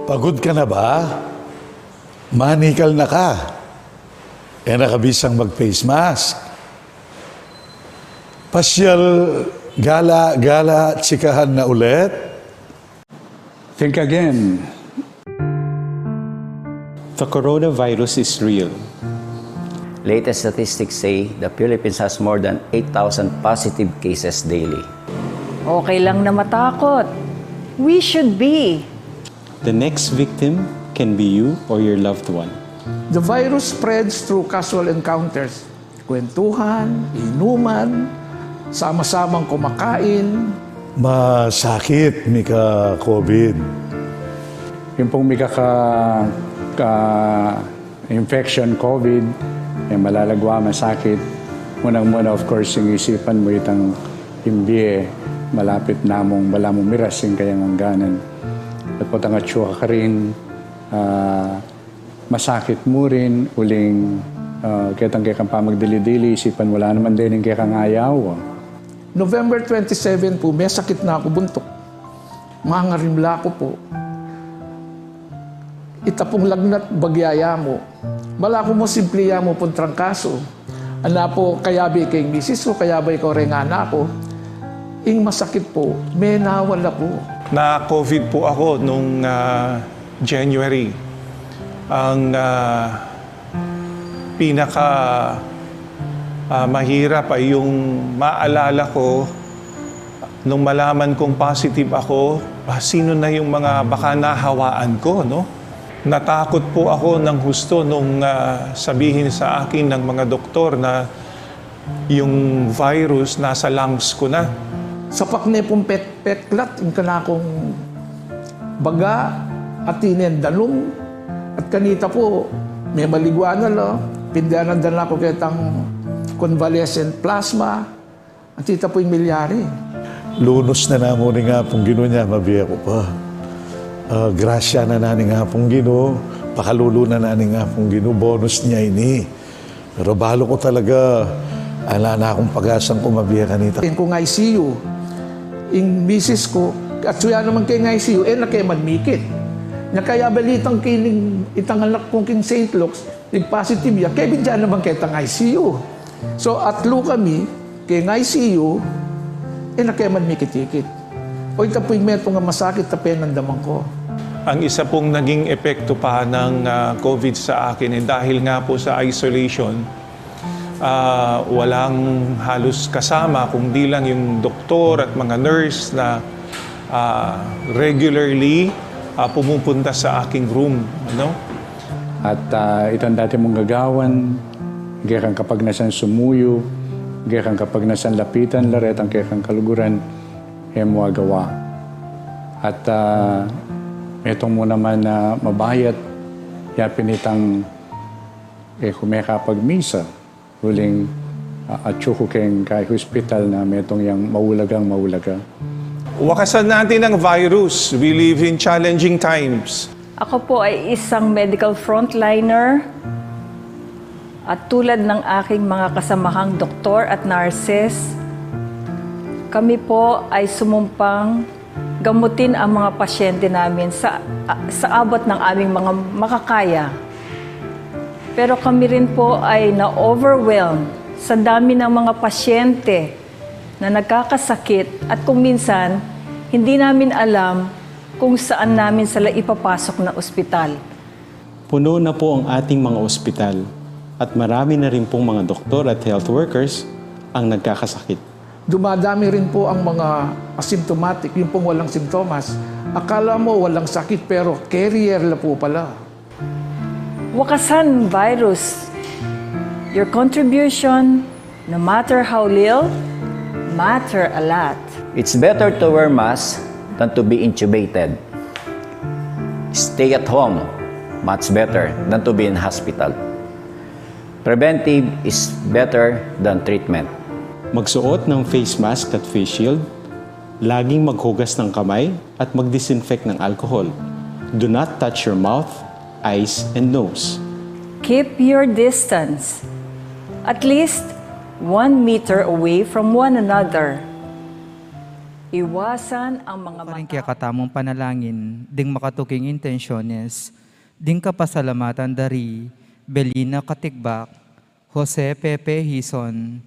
Pagod ka na ba? Manikal na ka. Nakabisang mag-face mask. Pasyal, gala, tsikahan na ulit. Think again. The coronavirus is real. Latest statistics say the Philippines has more than 8,000 positive cases daily. Okay lang na matakot. We should be. The next victim can be you or your loved one. The virus spreads through casual encounters. Kwentuhan, inuman, sama-samang kumakain. Masakit, Mika, COVID. Yung pong may infection, COVID, malalagwa, masakit. Unang-muna, of course, yung isipan mo itang imbiye, malapit namong malamong miras yung kayang hangganan. At po tangatsuha ka rin, masakit mo rin, uling kitang kaya kang pamagdili-dili, isipan wala naman din yung kaya kang ayaw. November 27 po, may sakit na ako buntok. Mangarimla ko po. Itapong lagnat bagyaya mo. Malako mo simpliya mo pong trangkaso. Ana po, kaya ba kay misis ko, kaya ba ikaw rin anak ko. Ing masakit po, may nawala po. Na-COVID po ako nung January. Ang pinaka mahirap ay yung maalala ko nung malaman kong positive ako, sino na yung mga baka nahawaan ko, no? Natakot po ako ng husto nung sabihin sa akin ng mga doktor na yung virus nasa lungs ko na. Sapak na pong peklat, yung kanakong baga, at tinendanong, at kanita po, may maligwana lo, pindanan dala ko kitang convalescent plasma, at tita po yung milyari. Lunos na namuni nga pong gino niya, mabiya ko pa. Grasya na nani nga pong gino, pakalulo na nani nga pong gino, bonus niya ini. Pero balo ko talaga, ala na akong pag-asang kumabiya kanita. Kung ICU, yung misis ko, at suya naman kay ICU, na kay madmikit. Na kaya balitang kining itang anak kong king St. Luke's, positive ya, kaya bidyan naman kay itang ICU. So atlo kami, kay ICU, na kaya madmikit-ikit. O ito po yung meto nga masakit na penandaman ko. Ang isa pong naging epekto pa ng COVID sa akin dahil nga po sa isolation, walang halos kasama kundi lang yung doktor at mga nurse na regularly pumupunta sa aking room. Ano? At itong dati mong gagawan, kaya kang kapag nasan sumuyo, kaya kang kapag nasan lapitan, laret, ang kaya kang kaluguran, mo agawa. At itong mo naman na mabayat, yapin itang kumekapag misa, huling atsuko keng kay hospital na metong yang maulagang maulaga. Wakasan natin ang virus. We live in challenging times. Ako po ay isang medical frontliner at tulad ng aking mga kasamahang doktor at nurses, kami po ay sumumpang gamutin ang mga pasyente namin sa abot ng aming mga makakaya. Pero kami rin po ay na-overwhelm sa dami ng mga pasyente na nagkakasakit at kung minsan, hindi namin alam kung saan namin sila ipapasok na ospital. Puno na po ang ating mga ospital at marami na rin pong mga doktor at health workers ang nagkakasakit. Dumadami rin po ang mga asymptomatic, yung pong walang simptomas. Akala mo walang sakit pero carrier la po pala. Wakasan virus. Your contribution, no matter how little, matter a lot. It's better to wear mask than to be intubated. Stay at home, much better than to be in hospital. Preventive is better than treatment. Magsuot ng face mask at face shield, laging maghugas ng kamay at mag-disinfect ng alcohol. Do not touch your mouth, eyes, and nose. Keep your distance, at least 1 meter away from one another. Iwasan ang mga Karing mata. kaya katamong panalangin, ding makatuking intensyones, ding kapasalamatan dari, Belina Katigbak, Jose Pepe Hison,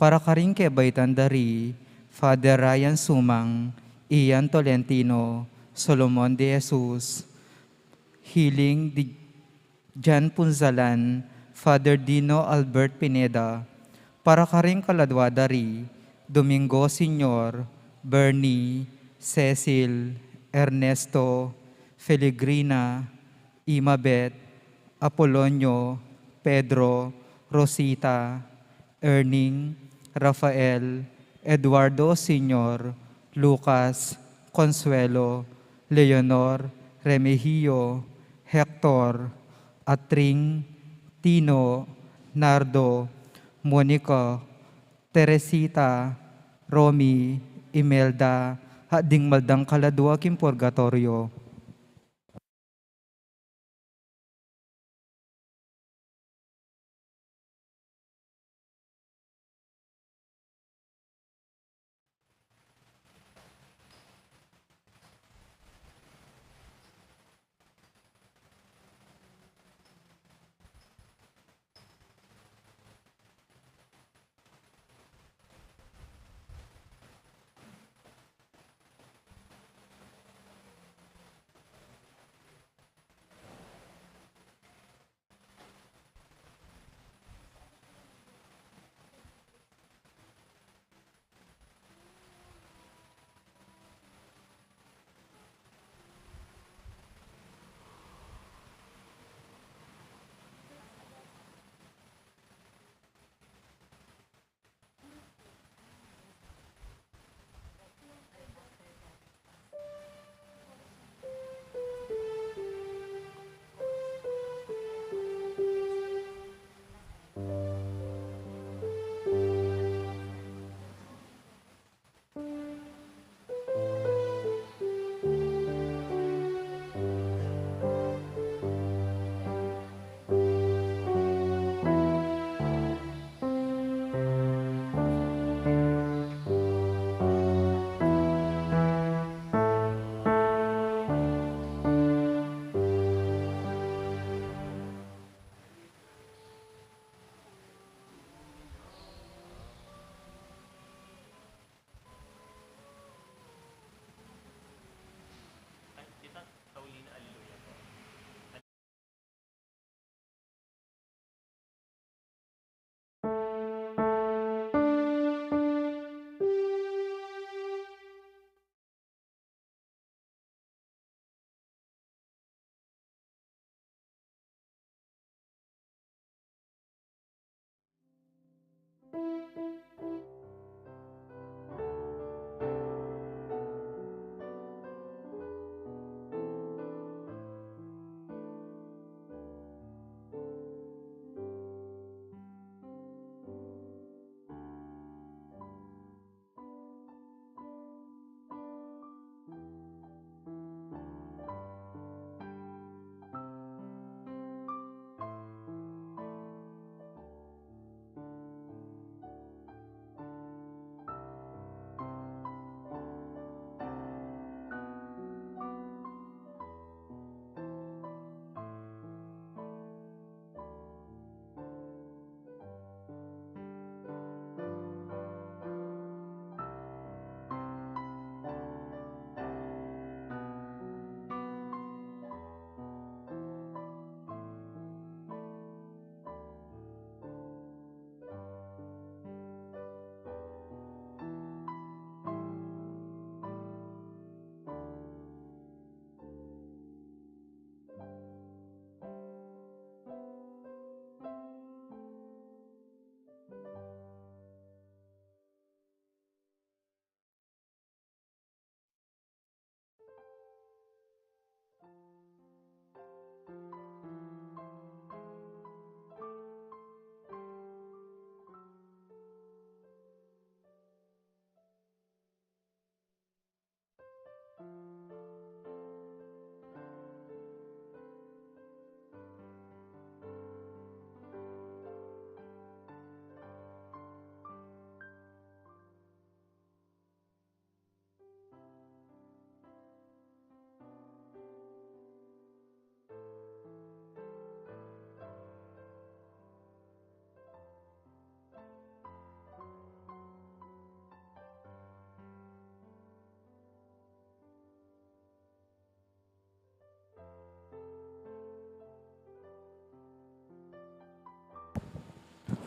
para karing kaya baitan dari, Father Ryan Sumang, Ian Tolentino, Solomon de Jesus, Healing di Jan Punzalan, Father Dino Albert Pineda, para karing kaladwa dari, Domingo Senior, Bernie, Cecil, Ernesto, Feligrina, Imabet, Apolonio, Pedro, Rosita, Erning, Rafael, Eduardo Senior, Lucas, Consuelo, Leonor, Remigio, Hector, Atring, Tino, Nardo, Monica, Teresita, Romy, Imelda, hading maldang kaladwa kim purgatorio.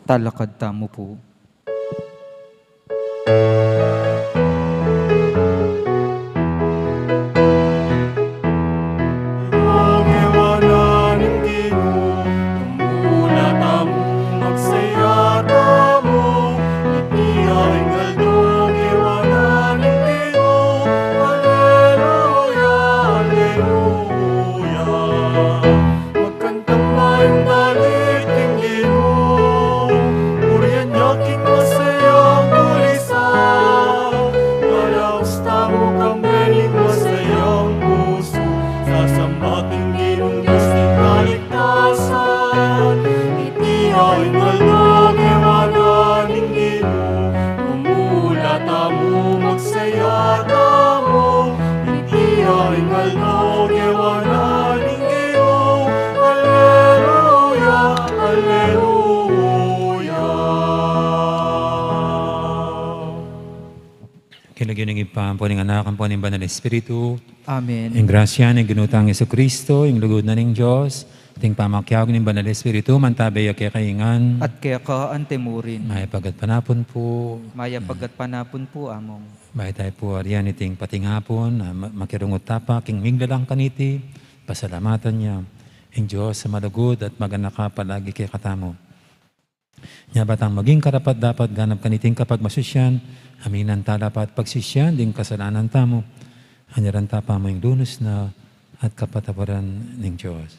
talakad tamo po. Kinagyan ng ipam po ng anak, ang po ng Banal Espiritu, Amen. ang grasya ng ginutang Yesu Kristo, ang lugod na ng Diyos, ting pamakyag ng Banal Espiritu, mantabay kaya kaingan, At kaya ka antemurin, may pagat panapon po, maya pagat panapon po among. may tayo po ariyan iting patingapon, makirungot tapak, king miglalang kaniti, pasalamatan niya, ang Diyos sa malugod at magana ka palagi kay katamo. Nya batang maging karapat dapat ganap kaniting kapag masusyan, aminan ta dapat pagsisyan, ding kasalanan tamo, hanyaran ta pa mo yung lunos na at kapatawaran ng Diyos.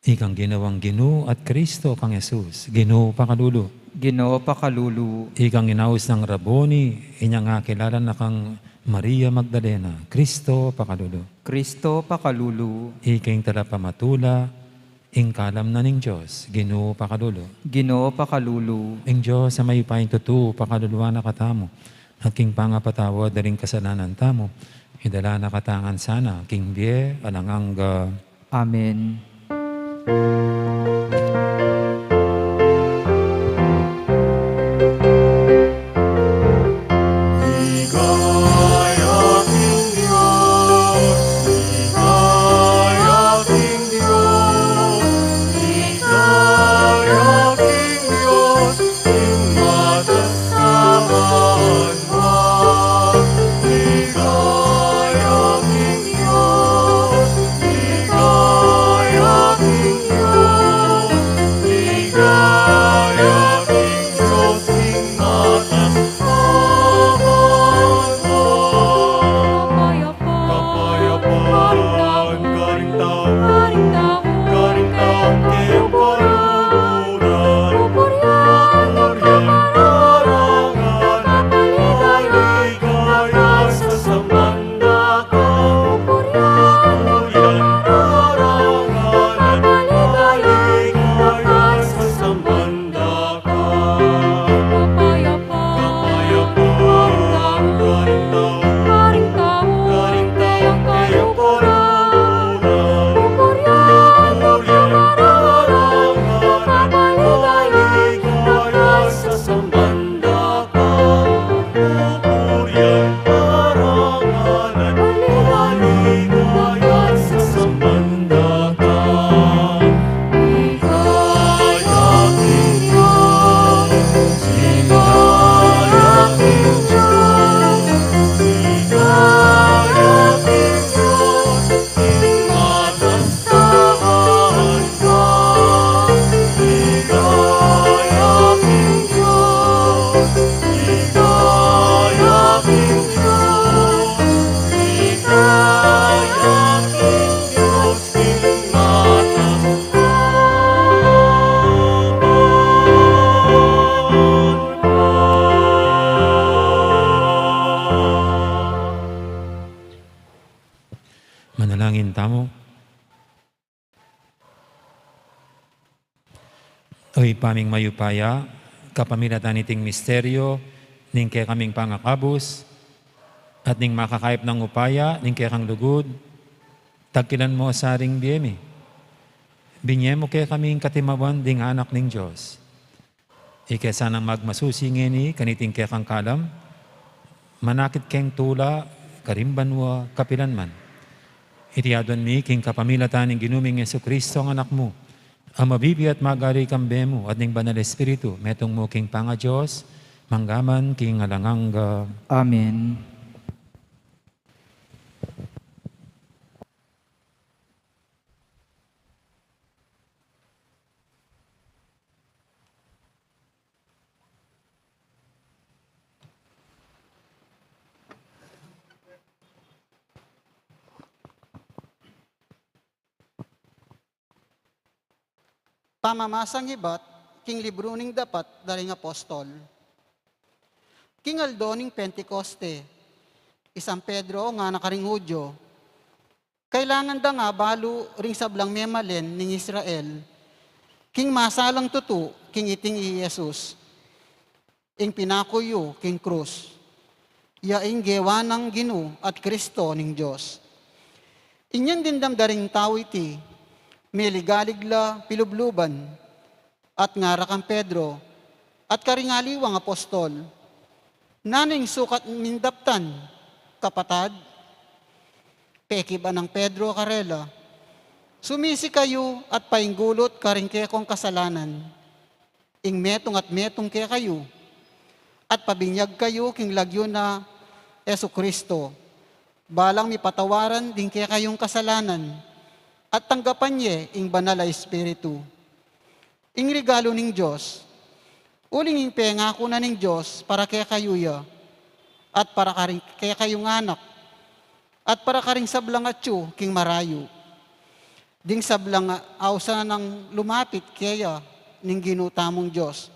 Ikang ginawang Ginoo at Kristo kang Jesus, Ginoo pakalulu. Ginoo pakalulu, Ikang inaus ng Raboni, inya nga kilala na kang Maria Magdalena, Kristo pakalulu. Kristo pakalulu, Iking talapamatula, ing kalam na ning Diyos, Ginoo pakalulu. Ginoo pakalulu, Ing Diyos sa may paing tutu, pakaluluwa na katamo, at king pangapatawa daring kasalanan tamo, idala na katangan sana, king biye, alangangga. Amen. Manalangin tamo. Oy paming mayupaya, kapamilatan iting misteryo, ning kaya kaming pangakabos, at ning makakayap ng upaya, ning kaya kang lugod, tagkilan mo sa ring biyemi. Binye mo kaya kaming katimawan, ding anak ning Diyos. Ike sanang magmasusingin ni, kaniting kaya kang kalam, manakit keng tula, karimbanwa, kapilan man. Itiadon mi king kapamilatan ng ginuming Yesu Kristo ang anak mo. Ang mabibi at magari kambe mo at ning banal espiritu, metong mo king panga Diyos, manggaman king alanganga. Amen. Pamamasang hibat, king libro ning dapat daring apostol. King Aldo ning Pentecoste, isang Pedro nga nakaring Hudyo. Kailangan da nga balo ring sablang memalen ning Israel, king masalang tutu, king iting i Jesus. Ing pinakuyo, king krus. Yaing gewa ng Ginu at Kristo ning Diyos. Inyan din damdaring tao iti, miligaligla pilubluban, at ngara kang Pedro, at karingaliwang apostol, naning sukat mindaptan, kapatad, peki ba ng Pedro Carela, sumisi kayo at painggulot karingke kong kasalanan, ing metong at metong ke kayo, at pabinyag kayo king lagyo na Yesu Kristo, balang mipatawaran din ke kayong kasalanan, at tanggapan niya ing banal na espiritu. Ing regalo ning Diyos, uling ing pengako na ning Diyos para kaya kayuya, at para kaya kayong anak, at para karing sablang atyo king marayo. Ding sablang awsa nang lumapit kaya ning ginutamong Diyos.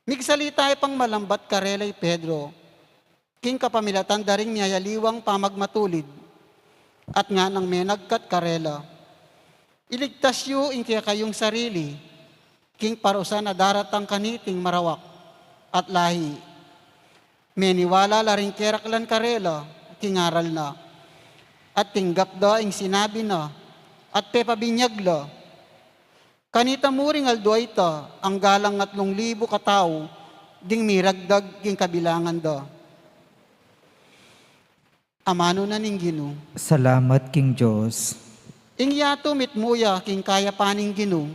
Migsalita pang malambat karelay Pedro, king kapamilatan daring miyayaliwang pamagmatulid, at nga nang menagkat karela. Iligtas yu ing kaya kayong sarili, king parusa na daratang kaniting marawak at lahi. Meniwala laring keraklan karela, king aral na, at tinggap da ing sinabi na, at pepabinyag la. Kanita muring aldo ita, ang galang 3,000 katao, ding miragdag king kabilangan da. Amano na ning Ginu. Salamat king Diyos. Ingyato mitmuya king kaya paning Ginu.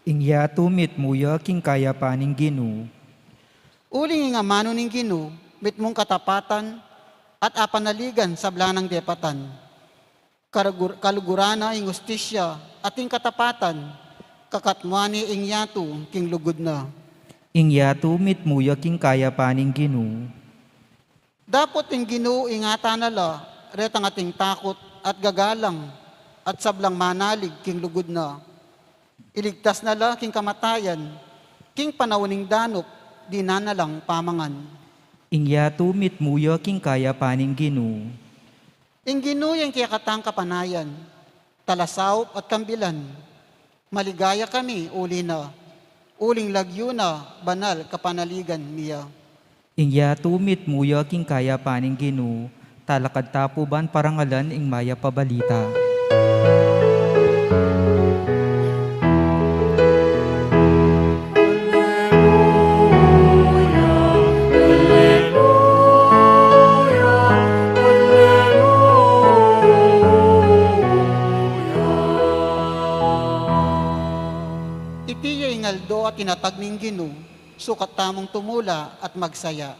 Ingyato mitmuya king kaya paning Ginu. Uling ing amano ning Ginu, mitmong katapatan at apanaligan sa blanang depatan. Kalugurana ing ustisya at ing katapatan, kakatwani ing yato king lugod na. Ingyato mitmuya king kaya paning Ginu. Dapat ing Ginu ingata nala, retang ating takot at gagalang, at sablang manalig king lugod na. Iligtas nala king kamatayan, king panawaning danop, di nanalang pamangan. Ingyato mitmuya king kaya paning Ginu. Ing Ginu yung kiyakatang kapanayan, talasaw at kambilan, maligaya kami uli na, uling lagyo na, banal kapanaligan niya. Ingyato mitmuya king kaya paning Ginu, talakad tapuban parangalan ing maya pabalita. Itiya ingaldo at tinatag ning Ginu, sukat tamong tumula at magsaya.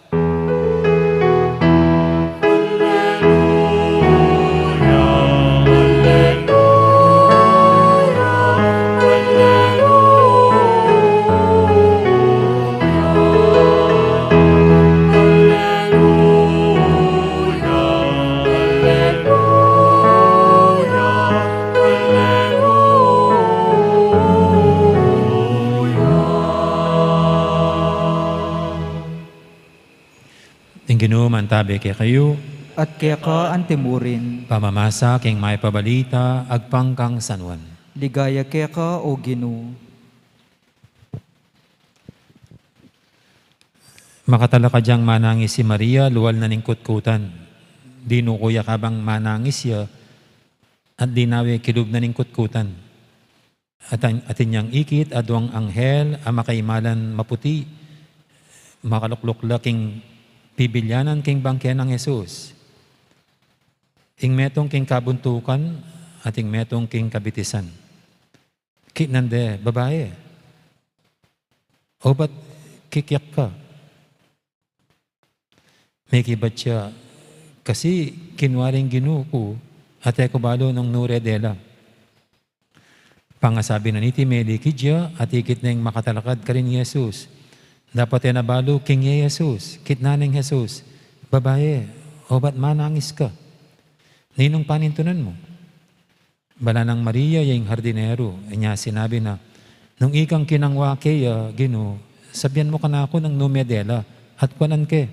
Ginoo mantabi kay kayo, At kaya ka antemurin, pamamasa king may pabalita, agpangkang sanwan. ligaya kaya ka o Ginu. Makatala ka diyang manangis si Maria, luwal na ning kutkutan. Di no kuya kabang manangis siya, at di nawe kilub na ning kutkutan. Atin niyang ikit, adwang anghel, amakaimalan maputi, makalukluk king pibilyanan king bangkyan ng Jesus. ing metong king kabuntukan at ing metong king kabitisan. Kinande, babae. O ba't kikyak ka? May kibat siya, kasi kinwaring ginuko at eko balo ng nuredela. Pangasabi na niti Meli kidya at ikit na yung makatalakad ka rin ni Jesus. Dapat nabalo king Jesus, kitnaning Jesus. Babae, o ba't manangis ka? Ninong panintunan mo? Bala ng Maria yung hardinero, niya sinabi na, nung ikang kinangwa kaya, Gino, sabihan mo ka na ako ng numedela at kwanan ke.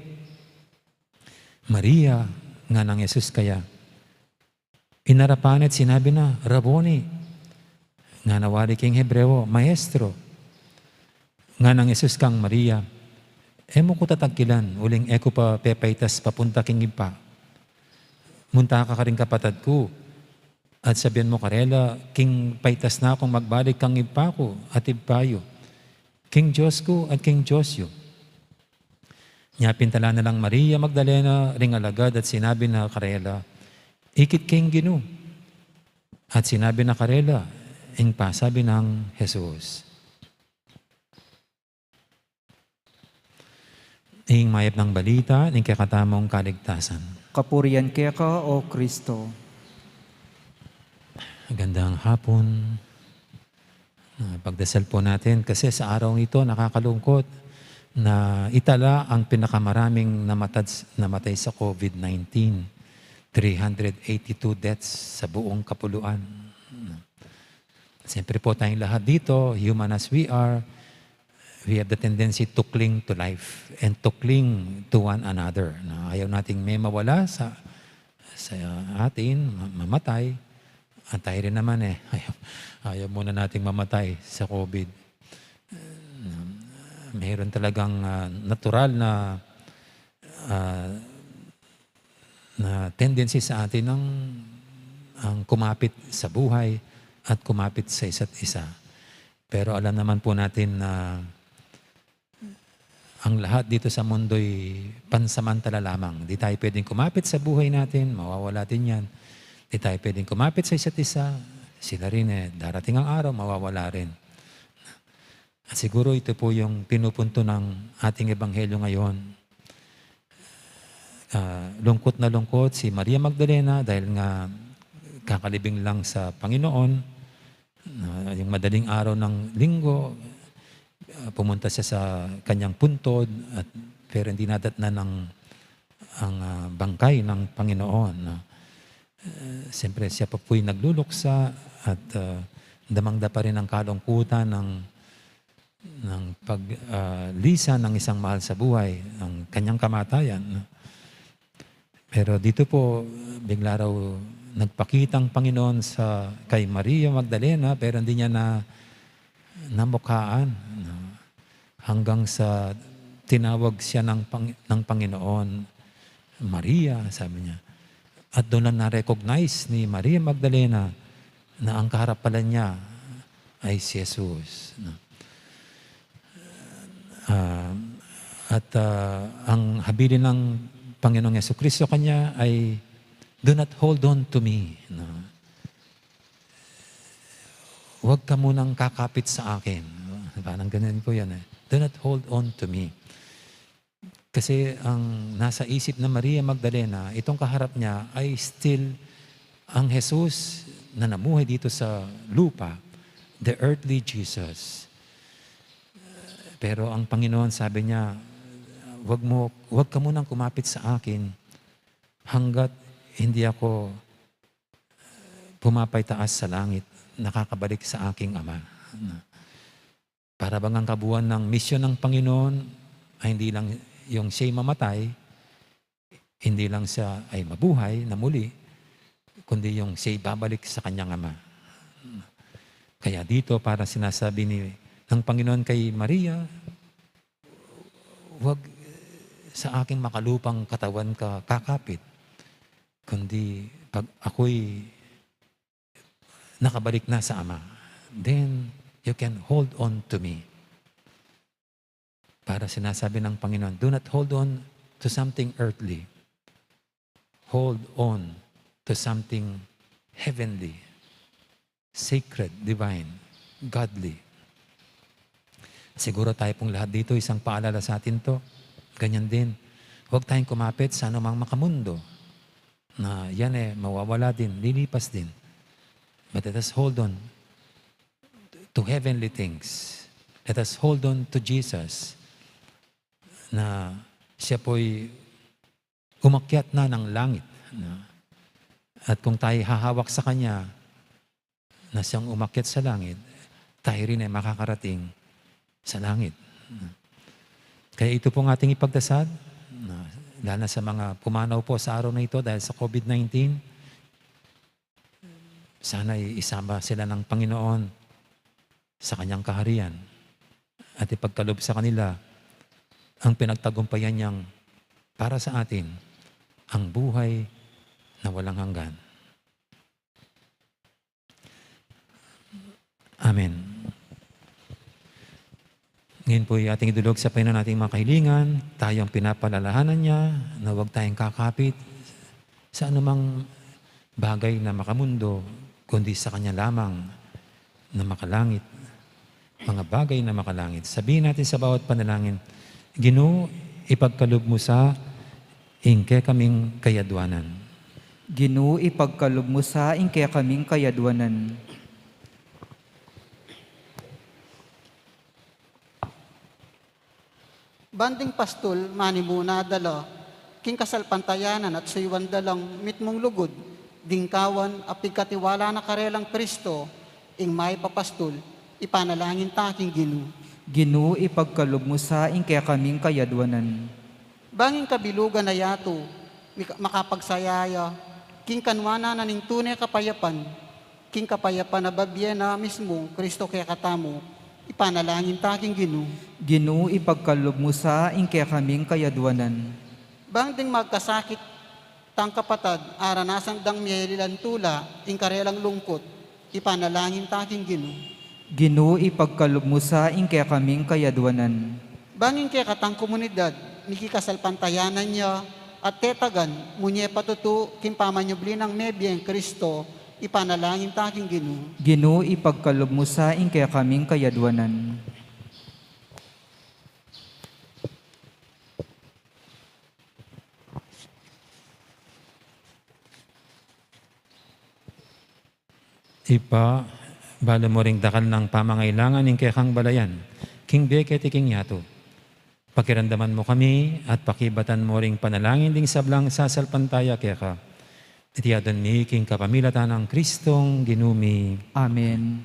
Maria, nga ng Jesus kaya. Inarapan at sinabi na, Raboni, nga nawari king Hebreo, Maestro. Nga ng Jesus kang Maria, emo ko tatagkilan, uling eko pa pepaitas papunta king ipa. Munta ka rin kapatad ko, at sabihan mo karela, king paitas na akong magbalik kang ipa ko at ipayo. King Diyos ko at King Diyosyo. Nyapintala na lang Maria Magdalena ring alagad at sinabi na karela, ikit king Gino. At sinabi na karela, ing pasabi ng Jesus. Ing mayap ng balita, ing kakatamong kaligtasan. Kapurian kaya ka, O Kristo. Magandang hapon. Pagdasal po natin kasi sa araw nito nakakalungkot na itala ang pinakamaraming namatay sa COVID-19. 382 deaths sa buong kapuluan. Siyempre po tayong lahat dito, human as we are, we have the tendency to cling to life and to cling to one another. Na ayaw nating may mawala sa atin, mamatay. At tayo rin naman ayaw muna nating mamatay sa COVID. Mayroon talagang natural na tendency sa atin ang kumapit sa buhay at kumapit sa isa't isa. Pero alam naman po natin na ang lahat dito sa mundo'y pansamantala lamang. Di tayo pwedeng kumapit sa buhay natin, mawawala din yan. Di tayo pwedeng kumapit sa isa't isa, sila rin darating ang araw, mawawala rin. At siguro ito po yung pinupunto ng ating ebanghelyo ngayon. Lungkot na lungkot si Maria Magdalena dahil nga kakalibing lang sa Panginoon. Yung madaling araw ng linggo, pumunta siya sa kanyang puntod at pero hindi nadatnan ang bangkay ng Panginoon. Siyempre siya pa po'y nagluluksa at damangda pa rin ang kalungkutan ng paglisa ng isang mahal sa buhay, ang kanyang kamatayan. Pero dito po, bigla raw nagpakitang Panginoon kay Maria Magdalena pero hindi niya namukhaan hanggang sa tinawag siya ng Panginoon, Maria, sabi niya. At doon lang na-recognize ni Maria Magdalena na ang kaharap pala niya ay si Jesus. Ang habilin ng Panginoong Jesucristo kanya ay, do not hold on to me. Huwag ka munang kakapit sa akin. Parang ganun po yan. Do not hold on to me. Kasi ang nasa isip na Maria Magdalena, itong kaharap niya ay still ang Jesus na namuhay dito sa lupa, the earthly Jesus. Pero ang Panginoon sabi niya, huwag ka munang kumapit sa akin hanggat hindi ako pumapay taas sa langit, nakakabalik sa aking Ama. Para bang ang kabuuan ng misyon ng Panginoon ay hindi lang yung siya'y mamatay, hindi lang siya ay mabuhay na muli, kundi yung siya'y babalik sa kanyang Ama. Kaya dito para sinasabi ng Panginoon kay Maria, huwag sa aking makalupang katawan ka kakapit, kundi pag ako'y nakabalik na sa Ama, then you can hold on to me. Para sinasabi ng Panginoon, do not hold on to something earthly. Hold on to something heavenly, sacred, divine, godly. Siguro tayo pong lahat dito, isang paalala sa atin to. Ganyan din. Huwag tayong kumapit sa anumang makamundo na yan mawawala din, lilipas din. But let us hold on to heavenly things. Let us hold on to Jesus na siya po'y umakyat na ng langit. At kung tayo hahawak sa Kanya na siyang umakyat sa langit, tayo rin ay makakarating sa langit. Kaya ito pong ating ipagdasal, lalo na sa mga pumanaw po sa araw na ito dahil sa COVID-19, sana isama sila ng Panginoon sa Kanyang kaharian at ipagkalob sa kanila ang pinagtagumpayan niyang para sa atin ang buhay na walang hanggan. Amen. Ngayon po ay ating idulog sa Panginoon nating mga kahilingan. Tayo ang pinapalalahanan niya na huwag tayong kakapit sa anumang bagay na makamundo, kundi sa Kanya lamang na makalangit. Mga bagay na makalangit. Sabihin natin sa bawat panalangin, Ginoo, ipagkalob mo sa ingke kaming kayadwanan. Ginoo, ipagkalob mo sa ingke kaming kayadwanan. Banding pastol, mani muna dala, king kasalpantayanan at suywan dalang mitmong lugod, dingkawan apig katiwala na karelang Kristo, ing may papastol, ipanalangin taking Ginoo. Ginoo, ipagkalob mo sa ingke kaming kayadwanan. Banging kabilugan na yato, makapagsayaya, king kanwana na ning tunay kapayapan, king kapayapan na babye na mismo, Kristo kaya katamo, ipanalangin taking Ginoo. Ginoo, ipagkalob mo sa ingke kaming kayadwanan. Bang ding magkasakit tang kapatad, aranasan dang miyelilan tula, ing karelang lungkot, ipanalangin taking Ginoo. Ginoo, ipagkalob mo sa ingke kaming kayadwanan. Banging kaya katang komunidad, mikikasalpantayanan niya, at tetagan, munye patutu, kimpamanyubli ng mebiyeng Kristo, ipanalangin taking Ginoo. Ginoo, ipagkalob mo sa ingke kaming kayadwanan. Bala mo ring dakal ng pamangailangan ng kekang balayan, king beke ti king yato. Pakiramdaman mo kami at pakibatan mo ring panalangin ding sablang sasalpantaya keka. Itiyadon ni king kapamilatan ng Kristong ginumi. Amen.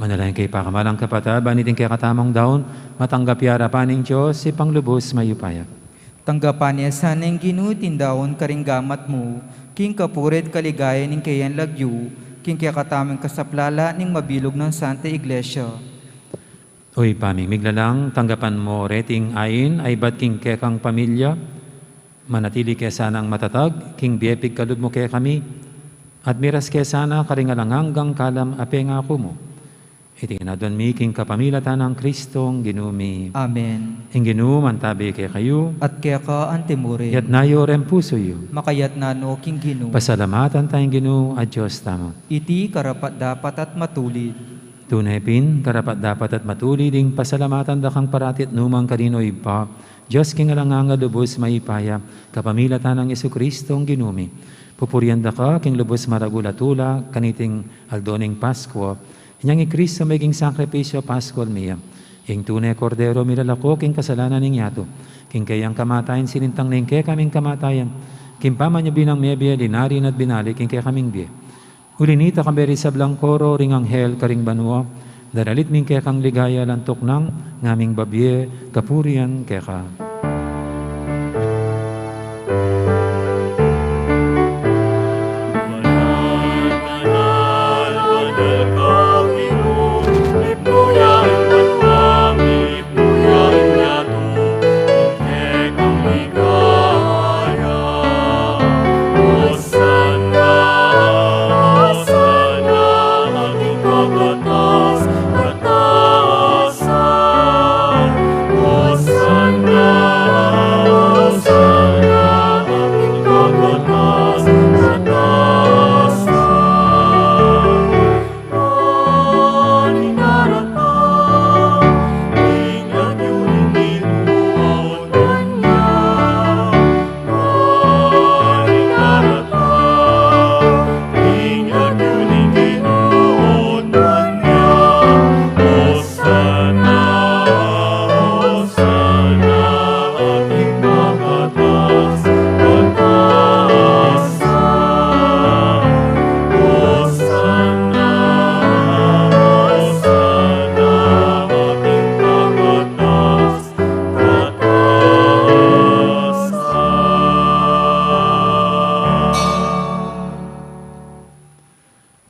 Manalayan kay pakamalang kapataban, iting kay katamang daon, matanggap yara paning Diyos, si panglubos mayupaya. Tanggapan niya sanang ginutindaon karinggamat mo, king kapurit kaligaya ning kayan lagyu, king kaya katamang kasaplala ning mabilog ng Santa Iglesia. Uy, pamimiglalang, tanggapan mo reting ayin, ay ba't king kekang pamilya, manatili kaya sanang matatag, king biepig kalud mo kaya kami, at miras kaya sana karingalang hanggang kalam apeng ako mo. Iti kinadwan mi king kapamilatan ng Kristong ginumi. Amen. Ing ginuman tabi kaya kayo, At kaya ka antimure, yat nayo rem puso yu. makayat na no king ginu, Pasalamatan tayong ginu at Diyos tamo. iti karapat dapat at matulid. Tunay pin, karapat dapat at matuli ding pasalamatan dakang paratit numang kanino ipa. Diyos king alanganga lubos maipaya, kapamilatan ng Jesucristong ginumi. Pupurian da ka, king lubos maragulatula, kaniting aldoning Pasko, inyang ikristo maging sakripisyo Paskol miya. Ing tunay kordero milalako, king kasalanan ning yato, king kayang kamatayan sinintang ning kaya kaming kamatayan, king pamanyo binang mebya dinarin at binalik, king kaya kaming biye. Ulinita kamberi sa blangkoro, ring anghel karing banua, daralit ming kaya kang ligaya lantok ng ngaming babye, kapurian kaya ka.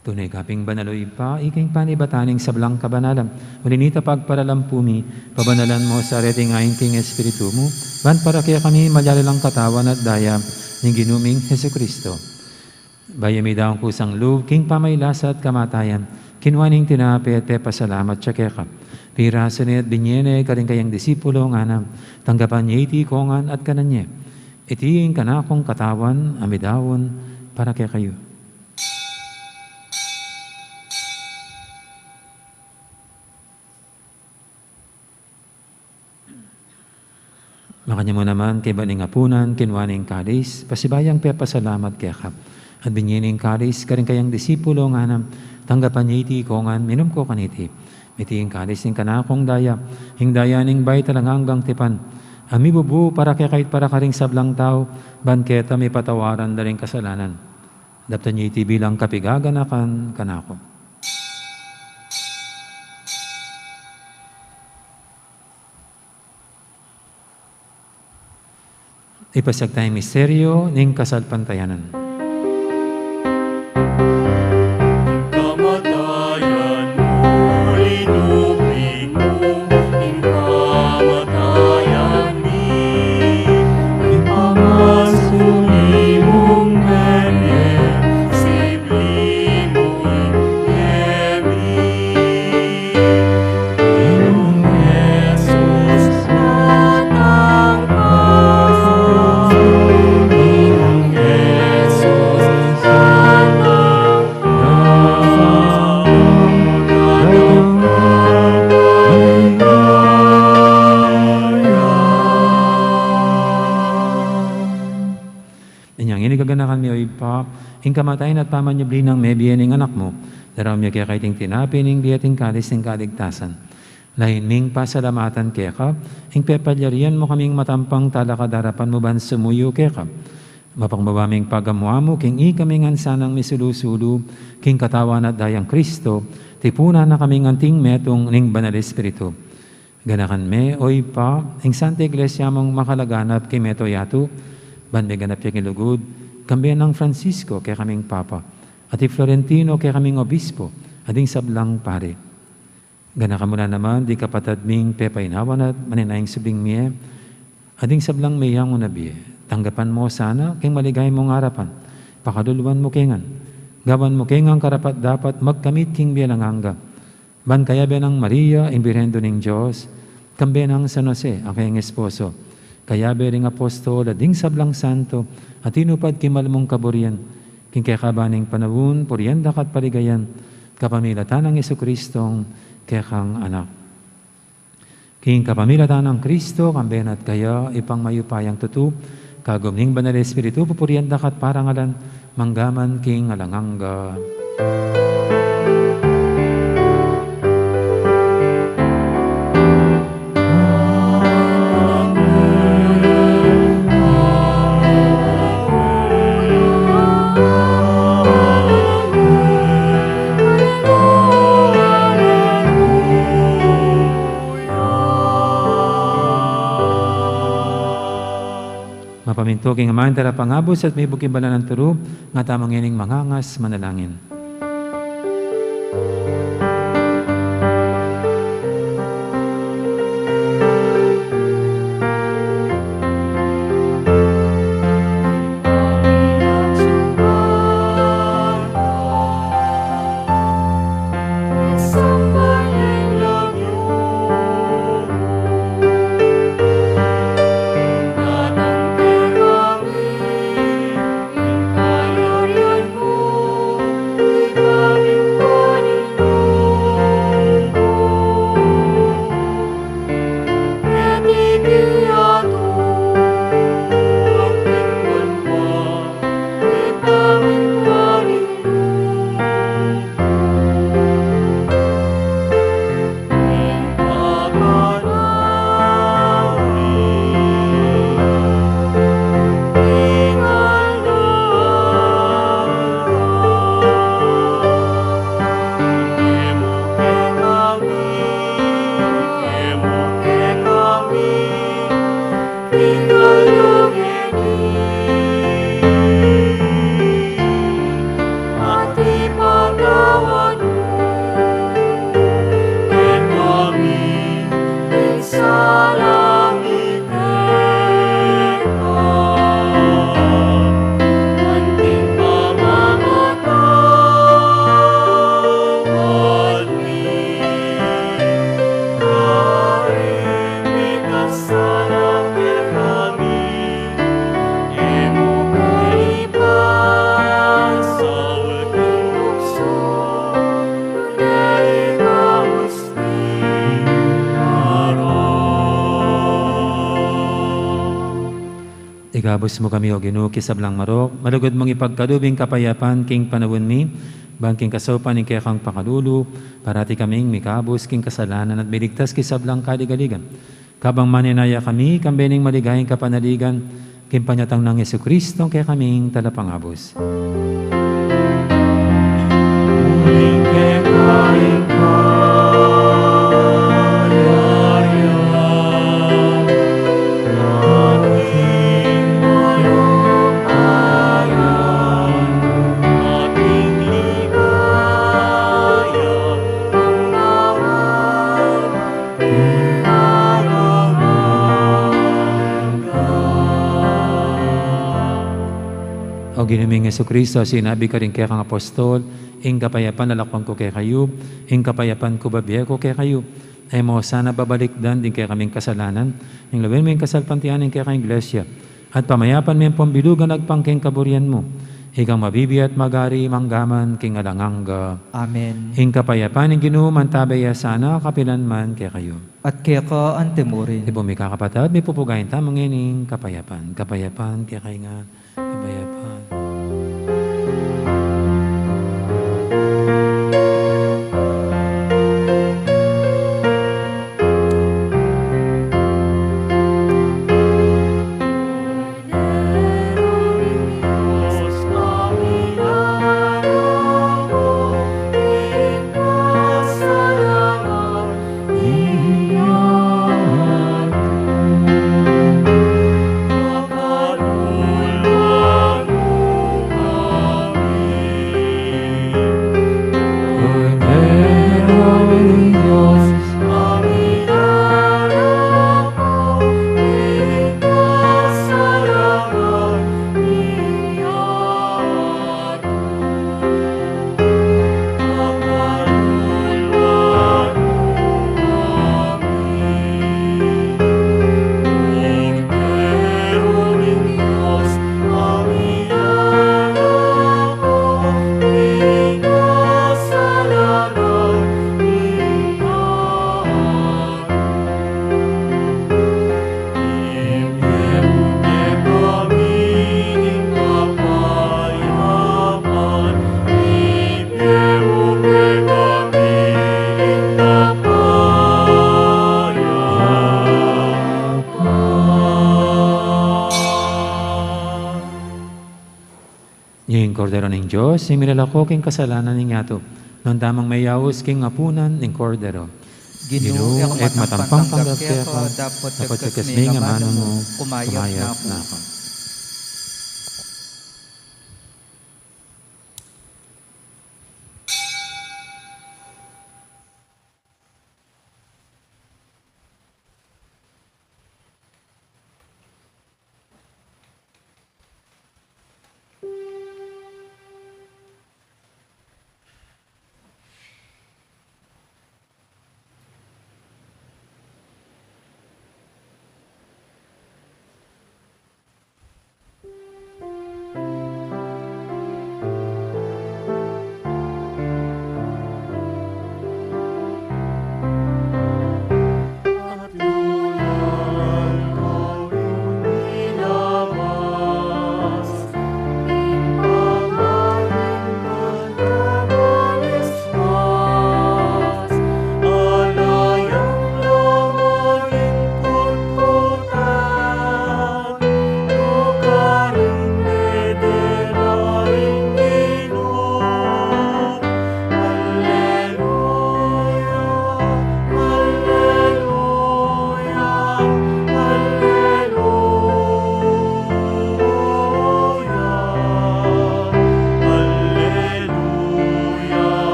Tunay kaping banaloy pa, iking panibataning sablang kabanalam. Ulinita pagparalampumi, pabanalan mo sa reting ayin king Espiritu mo, ban para kaya kami malyalilang katawan at daya ng ginuming Jesucristo. Bayami daw ang kusang loob, king pamaylasa at kamatayan, kinwaning tinapi at pasalamat siya keka. Piraso niya at binyene, karing kayang disipulo nga na, tanggapan niya iti kongan at kananye. Itiin kanakong katawan, amidawon, para kaya kayo. Makanya mo naman kay baning apunan, kinwaning kalis, pasibayang pasalamat kaya ka. At binyining kalis, karing kayang disipulo nga na, tanggapan niya iti kongan, minum ko kaniti. Itiing kalis ng kanakong daya, hingdaya ning bay talanganggang tipan. Ami bubu para kaya kahit para karing sablang tao, banketa may patawaran daling kasalanan. Daptan niya iti bilang kapigaganakan kanako. Ipasag tayong misteryo ning kasalpantayanan. Kamatayan mo, linupig mo, ing kamatayan mi, ipangasuli mong menye, sibli mo'y hebi. Inong Jesus, matang Gaganakan mi o ipa, ing kamatayan at pamanyabli ng mebiyan ng anak mo, daraw miya kaya kaiting tinapi ning biyating kalis ng kaligtasan. Lain ming pasalamatan kaya ka, ing pepalyarian mo kaming matampang talakadarapan mo ban sumuyo kaya ka. Mapangbabaming pagamuha mo, king ikaming ansanang misulusulu, king katawan at dayang Kristo, tipuna na kaming anting metong ning Banal Espiritu. Ganakan me, oy pa, ang Santa Iglesia mong makalaganap kay Meto Yato, banbe ganap yung ilugod, kambiyan ng Francisco kay kaming Papa, at Florentino kay kaming Obispo, ading sablang pare. Ganakan mo na naman, di kapatad ming pepainawan at maninayang subing miye, ading sablang mayang unabiye. Tanggapan mo sana, kay maligay mong harapan, pakaduluan mo kengan, gawan mo kengang karapat dapat magkamit king bialanganga. Ban kaya ng Maria, imbirendo ng Diyos, kambe ng San Jose, ang kayang esposo, kaya ring apostol, ading sablang santo, at inupad kimalmong kaburian, king kakabaning panawun, purienda kat paligayan, kapamilatan ng Jesucristong kekang anak. King kapamilatan ng Kristo, kambe at kaya ipang mayupayang tutu, kagumning Banal Espiritu, pupurienda kat parangalan, manggaman king alanganga. Mapaminto king amahan tara pangabos at may bukibalan ng turo, nga tamang ining mangangas manalangin. Igabos mo kami o Ginoo kisablang marok, malugod mong ipagkadubing kapayapan king panawon mi, bangking kasopan ning kekang pakalulu, parati kaming mikabos king kasalanan at miligtas kisablang kaligaligan. Kabang maninaya kami, kambening maligayang kapanaligan, king panyatang ng Jesucristo kaya kaming talapangabos. O ginaming Jesucristo, sinabi ka rin kaya kang apostol, ing kapayapan nalakpan ko kay kayo, ing kapayapan ko babiya ko kay kayo, ay mo sana babalikdan din kaya kaming kasalanan, ing lawin mo yung kasalpantianin kaya kang iglesia, at pamayapan mo yung pambilugan agpangking kaburian mo, ikang mabibi at magari manggaman king alanganga. Amen. Ing kapayapan ing Ginoo mantabaya sana kapilan man kaya kayo. At kaya ka antemurin. Di po may kakapatid, may pupugayin tamang ining kapayapan. Kapayapan kaya kayo nga, kapayapan. ng Diyos, similala ko king kasalanan ng yato, nang damang mayaos king apunan ng kordero. Ginoo, et matampang panggapya ka, dapat dapat tagkas kasmi nga nga manon mo, kumayat na na ako. ako. At lulang kawing nilabas, Panghaling pagkabalismas, alayang lamaring kutkutan, lukaring mederaring Ginoo. Alleluia, Alleluia,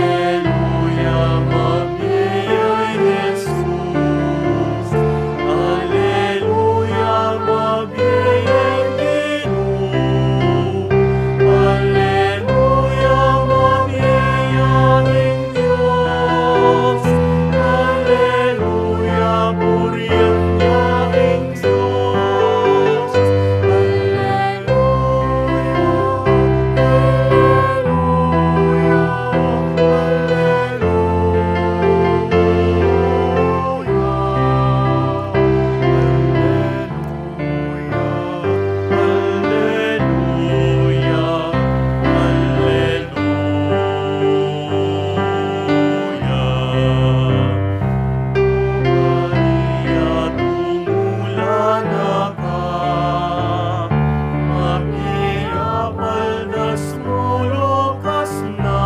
Alleluia, mabiyay Jesus. Alleluia, mabiyay Ginoo. Alleluia, mabiyay Diyos. Alleluia, purihan niya ang Diyos. Maria, tumulan ka, mapiyapal das mo lukas na.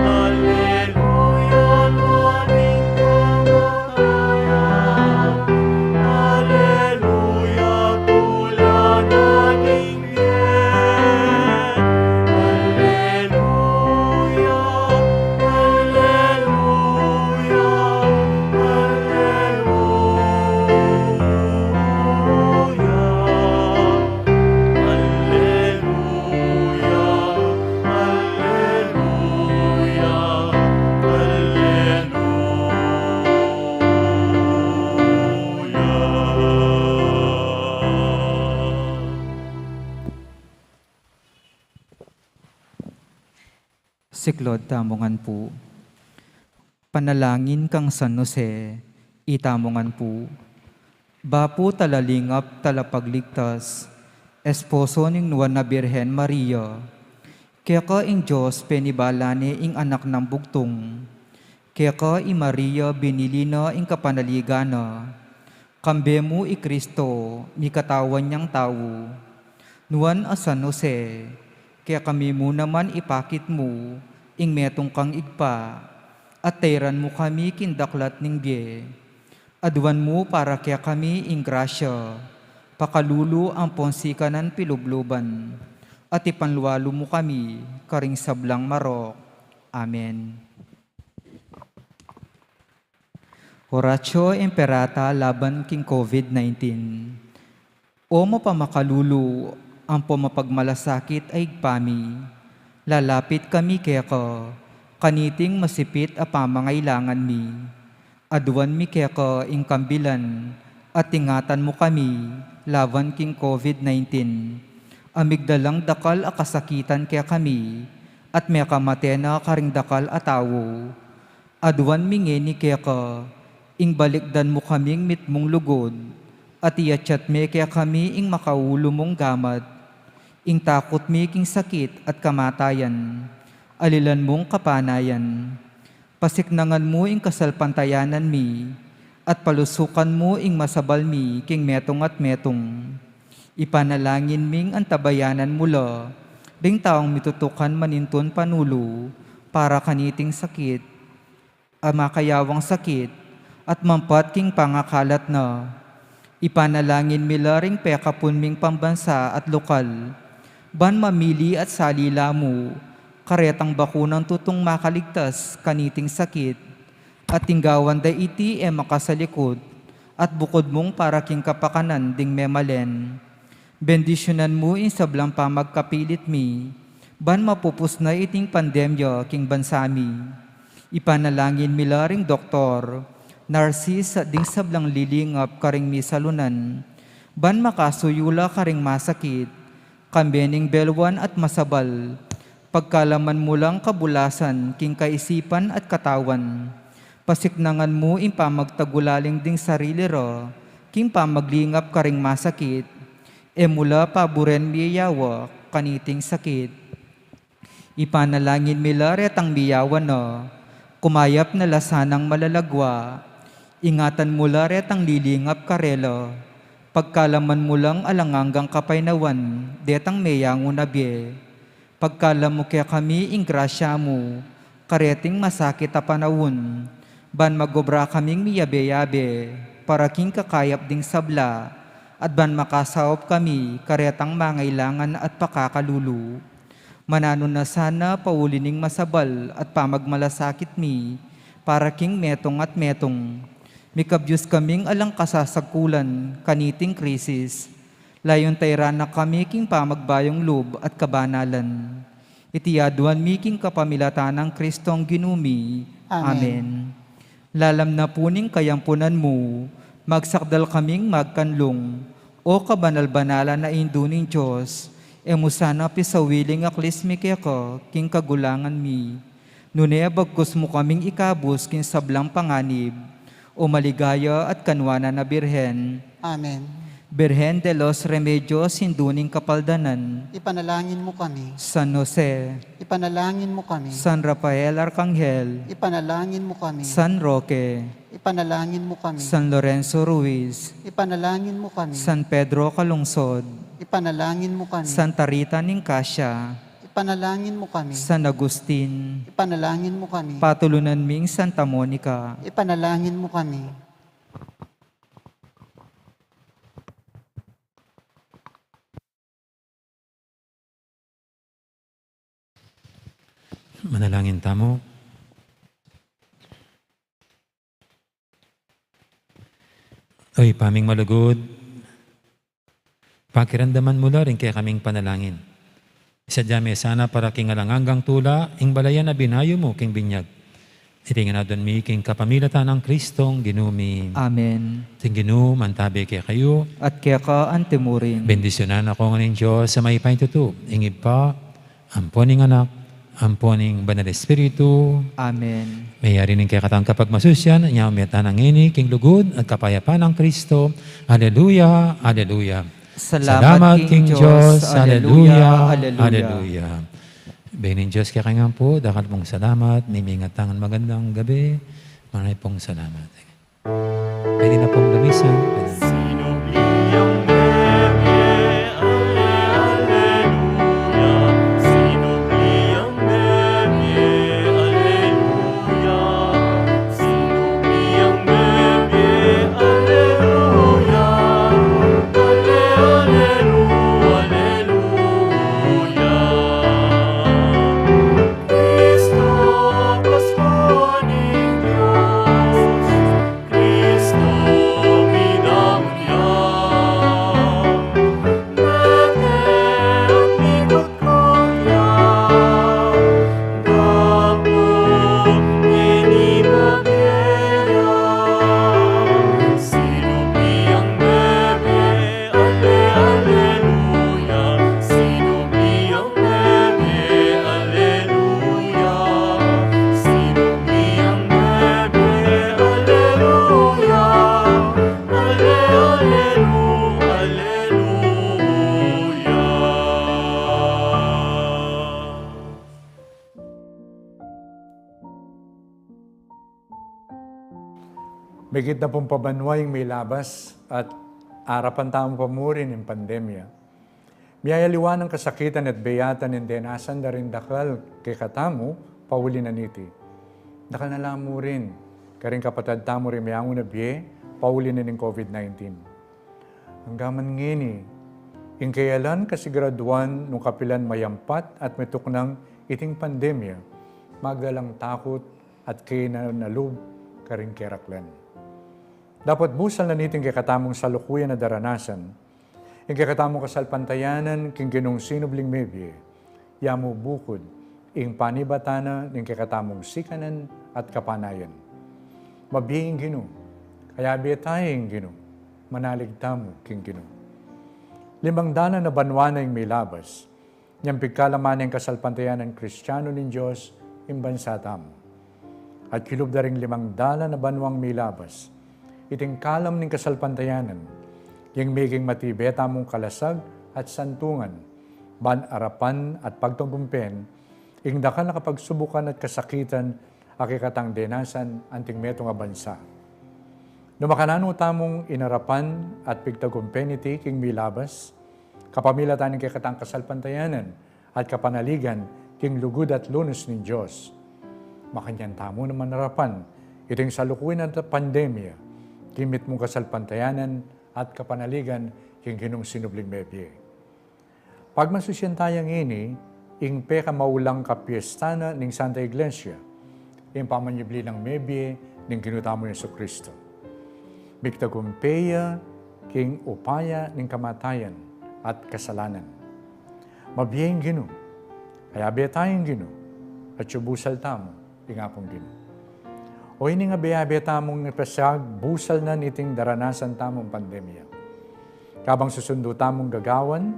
Alleluia, maning kamatayan. Alleluia, tuladan ng bien. Alleluia, Alleluia, Siklod tamongan po. Panalangin kang San Jose, itamongan po. Bapo talalingap talapagligtas, esposo ning nuwan na Birhen Maria. Kaya ka ing Diyos penibalane ing anak ng bugtong. Kaya ka ing Maria binili na ing kapanaligana. Kambe mo i Kristo, ni katawan niyang tao. Nuwan a San Jose, kaya kami mo naman ipakit mo, ing metong kang igpa, at tayran mo kami kindaklat ning biye. Aduan mo para kaya kami ing grasya, pakalulu ang ponsikanan pilubluban, at ipanluwalo mo kami, karing sablang marok. Amen. Horatio Imperata laban king COVID-19. O mapamakalulu, ang pumapagmalasakit ay igpami. Lalapit kami kaya ka, kaniting masipit a pamangailangan mi. Aduan mi kaya ka ing kambilan, at tingatan mo kami, laban king COVID-19. Amigdalang dakal a kasakitan kaya kami, at may kamatena karing dakal a tawo. Aduan mi ngeni kaya ka, ing balikdan mo kaming mitmong lugod, at iachat me kaya kami ing makaulo mong gamat. Ing takot mi king sakit at kamatayan, alilan mong kapanayan. Pasiknangan mo ing kasalpantayanan mi, at palusukan mo ing masabal mi king metong at metong. Ipanalangin ming antabayanan mula, ding taong mitutukan maninton panulo, para kaniting sakit, makayawang sakit, at mampat king pangakalat na. Ipanalangin mila ring pekapun ming pambansa at lokal, ban mamili at salila mo, karetang bakunang tutong makaligtas kaniting sakit, at tinggawan da iti makasalikod, at bukod mong para king kapakanan ding memalen. Bendisyonan mo in sablang pamagkapilit mi, ban mapupus na iting pandemya king bansami. Ipanalangin mila ring doktor, narsis at ding sablang lilingap karing misalunan, ban makasuyula karing masakit, kambening belwan at masabal, pagkalaman mo lang kabulasan king kaisipan at katawan. Pasiknangan mo in pamagtagulaling ding sarili ro, king pamaglingap karing masakit, mula paburen miyawa kaniting sakit. Ipanalangin mila retang miyawan no, kumayap na lasanang malalagwa, ingatan mula retang lilingap karelo, pagkalaman mo lang alanganggang kapainawan, detang meyango nabye. Pagkalam mo kaya kami ing grasya mo, kareting masakit a panawon, ban magobra kaming miyabe-yabe, para king kakayap ding sabla, at ban makasawap kami karetang mangailangan at pakakalulu. Mananon na sana paulining masabal at pamagmalasakit mi, para king metong at metong. Mikabyus kaming alang kasasakulan kaniting krisis, layon tayran na kami king pamagbayong loob at kabanalan. Itiyaduan mi king kapamilatan ng Kristong ginumi. Amen. Lalam na puning kayampunan mo, magsakdal kaming magkanlong, o kabanal-banalan na induning Diyos, emusana pisawiling aklis mi keko, king kagulangan mi. Nune bagkus mo kaming ikabus king sablang panganib, o maligaya at kanwana na Birhen. Amen. Birhen de los Remedios, hinduning kapaldanan. Ipanalangin mo kami. San Jose, Ipanalangin mo kami. San Rafael Arcangel, Ipanalangin mo kami. San Roque, Ipanalangin mo kami. San Lorenzo Ruiz, Ipanalangin mo kami. San Pedro Calungsod, Ipanalangin mo kami. Santa Rita Nicasia, Ipanalangin mo kami. San Agustin, Ipanalangin mo kami. Patulunan ming Santa Monica, Ipanalangin mo kami. Manalangin tamo. Oy, paming malugod, pakiramdaman mo rin kaya kaming panalangin. Isadya sana para king alanganggang tula, ing balayan na binayo mo king binyag. Itingan na doon mi king kapamilatan ng Kristong ginumi. Amen. Ting ginum, antabi kaya kayo. At kaya ka antimurin. Bendisyonan ako ng Diyos sa may paintuto. Ingib pa, amponing anak, amponing banal espiritu. Amen. Mayari ning kaya katang kapag masusyan, niya umiyatan ang ini, king lugod, at kapayapaan ng Kristo. Aleluya, aleluya. Salamat King Diyos. Aleluya, Aleluya. aleluya. Bainin Diyos kaya kanyang po, dakal pong salamat, mimingatangan magandang gabi. Maraming pong salamat. Pwede na pong lumisan. Sinubliyang bebe, alleluia. Sinubliyang bebe, alleluia. Sinubliyang bebe, alleluia. Alleluia. Cristo, Pasko ning Diyos, Cristo, mi Megit na pong pabanway may labas at arapan tamo pamurin ng pandemya. Miyayaliwan ng kasakitan at beyatan ng denasan na rin dakal kay katamo, pauli na niti. Dakal na lang mo rin, karing kapatad tamo rin mayango na biye, pauli na ng COVID-19. Ang gaman ngini, ing kayalan kasiguraduan nung kapilan mayampat at metuknang iting pandemya, magalang takot at kay nalub karing keraklan. Dapat busal na niting kakatamong salukuyan na daranasan, ing kakatamong kasalpantayanan king ginong sinubling mebye, yamu bukod, ing panibatana ning kakatamong sikanan at kapanayan. Mabiying gino, kaya biyataying gino, manalig tamo king gino. 5 dana na banwana yung may labas, niyang pigkalaman ng kasalpantayanan Kristiyano ng Diyos, yung bansa tamo. At kilub da ring 5 dala na banwang may labas, iting kalam ng kasalpantayanan, yung meging matibeta mong kalasag at santungan, ban arapan at pagtungkumpen, ing daka nakapagsubukan at kasakitan, akikatang denasan, anting meto nga bansa. Numakanano tamong inarapan at pigtagkumpen iti king milabas, kapamila taning kikatang kasalpantayanan at kapanaligan king lugod at lunos ng Diyos. Makanyan tamo naman narapan, iting salukuin at pandemya, kimit mong kasalpantayanan at kapanaligan king ginong sinubling mebye. Pag masusyantayang ini, ing peka maulang kapiestana ning Santa Iglesia, ing pamanyibli ng mebye ning ginutamo ni Kristo. Bigtagumpeya king upaya ning kamatayan at kasalanan. Mabiyeng gino, kaya betayeng gino, at subusal tamo, ing apong gino. O ini nga beyabe tamong napasag, busal na niting daranasan tamong pandemya. Kabang susundo tamong gagawan,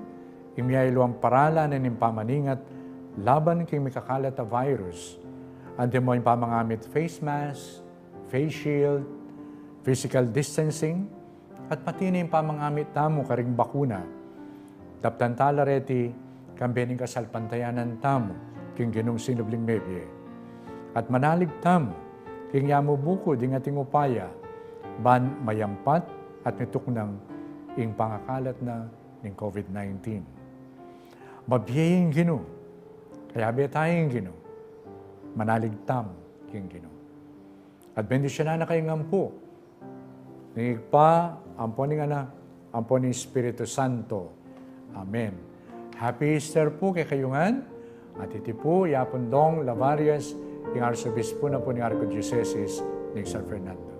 imiyaylo ang parala na nimpamaningat laban king mikakalat a virus. Ante mo yung pamangamit face mask, face shield, physical distancing, at pati na yung pamangamit tamo karing bakuna. Taptan talareti, kambening kasalpantayanan tamo, king ginong sinubling mebye. At manalig tamo, king yamu bukod ing ating upaya, ban mayampat at nituknang ing pangakalat na ng COVID-19. Mabiyaying gino, kaya betaying gino, manalig tam king gino. At bendisyon na kayong ampo, ningigpa, ampo ning anak, ampo ni Espiritu Santo. Amen. Happy Easter po kay kayungan, at iti po, yapon dong Lavarias, yung Arsobispo na po ni Archdiocese ng San Fernando.